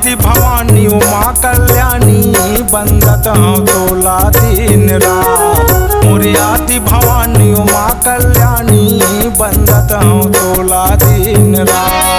मुरियाती भवानी उमा कल्याणी बंदत हूँ तोला दिन रात। मुरियाती भवानी उमा कल्याणी बंदत हूँ तोला दिन रात।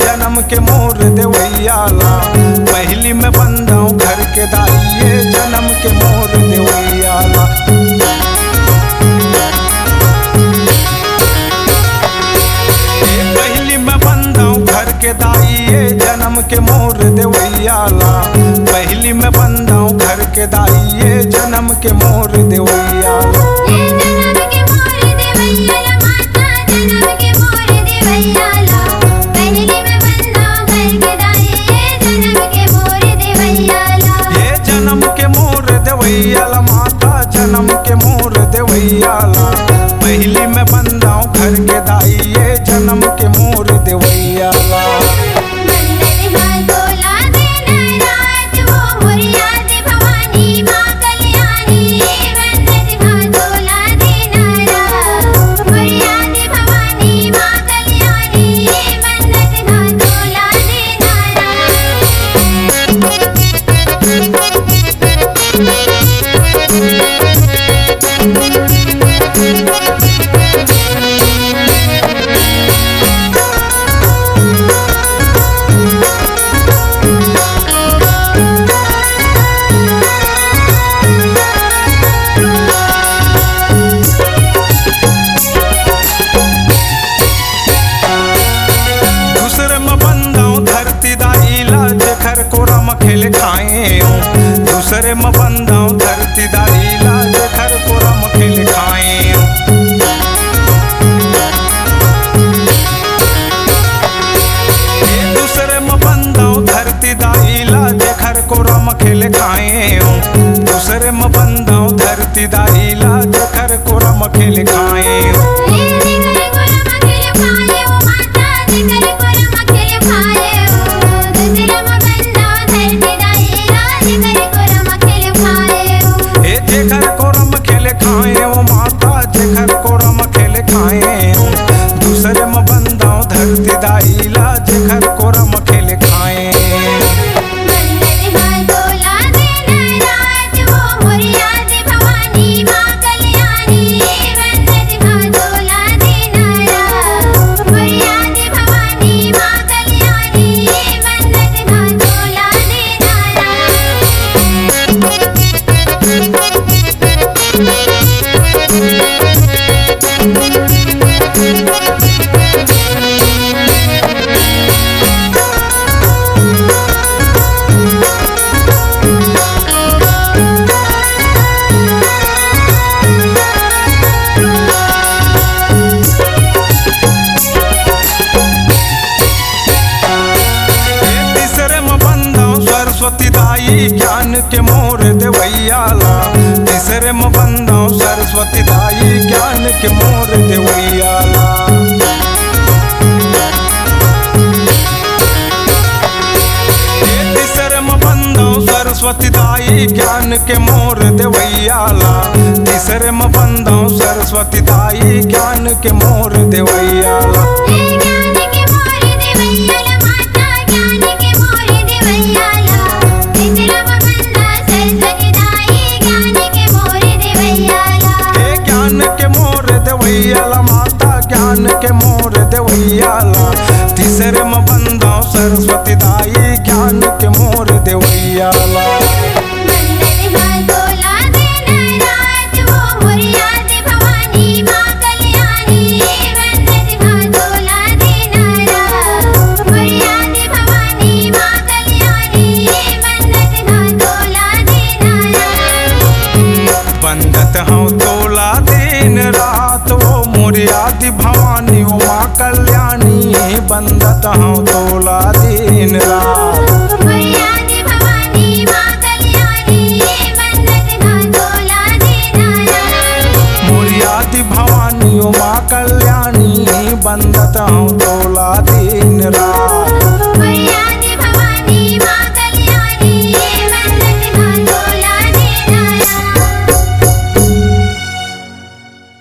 जन्म के मोर देवैयाला पहली में बंधाऊं घर के दाइये जन्म के मोर देवैयाला। पहली में बंधाऊं घर के दाइये जन्म के मोर देवैयाला। पहली में बंधाऊं घर के दाइये जन्म के मोर देवैयाला। देवैयाला माता जन्म के मोर देवैयाला पहली में बंधाऊं घर के दाइये जन्म के मोर देवैयाला। खेल खाए दूसरे में बंधाऊं धरती दाइला घर को रम खेल खाए। दूसरे में बंधाऊं धरती दाइला घर को रम खेल खाए। दूसरे में बंधाऊं धरती दाइला घर को रम खेल खाए। दूसरे में बंधाऊं धरती दाइला घर को रम खेल खाए। सरस्वती दाई ज्ञान के मोर देवैयाला तीसरे में बंधाऊं सरस्वती दाई ज्ञान के मोर देवैयाला। तीसरे में बंधाऊं सरस्वती दाई ज्ञान के मोर देवैयाला। तीसरे में बंधाऊं सरस्वती दाई ज्ञान के मोर देवैयाला। माता ज्ञान के मोर देवैयाला तीसरे में बंधाऊं सरस्वती दाई ज्ञान के मोर देवैयाला। मुरियाती बंदत हूँ तोला दिन रात।